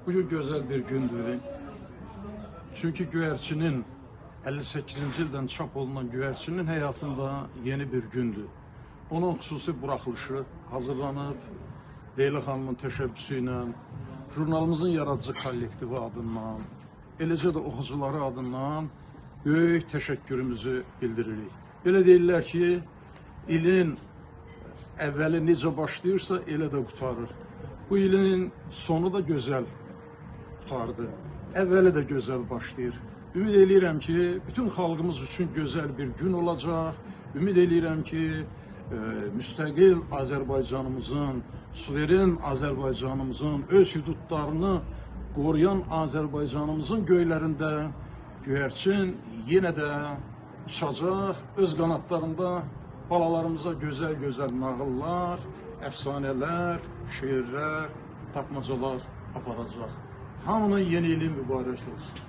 Bugün güzel bir gündür. Çünkü Göyərçinin 58-ci ildən çap olunan Göyərçinin həyatında yeni bir gündür. Onun xüsusi buraxılışı hazırlanıb, Leyla xanımın təşəbbüsü ilə, jurnalımızın yaradıcı kollektivi adından, eləcə də oxucuları adından böyük təşəkkürümüzü bildiririk. Belə deyirlər ki, ilin əvvəli necə başlayırsa, elə də qutarır. Bu ilin sonu da gözəl qutardı. Əvvəli də gözəl başlayır. Ümid edirəm ki, bütün xalqımız üçün gözəl bir gün olacaq. Ümid edirəm ki, müstəqil Azərbaycanımızın, suveren Azərbaycanımızın, öz hüdudlarını qoruyan Azərbaycanımızın göylərində Göyərçin yenə də uçacaq, öz qanatlarında balalarımıza gözəl-gözəl nağıllar, əfsanələr, şeirlər, tapmacalar aparacaq. Hamının yeni ili mübarək olsun.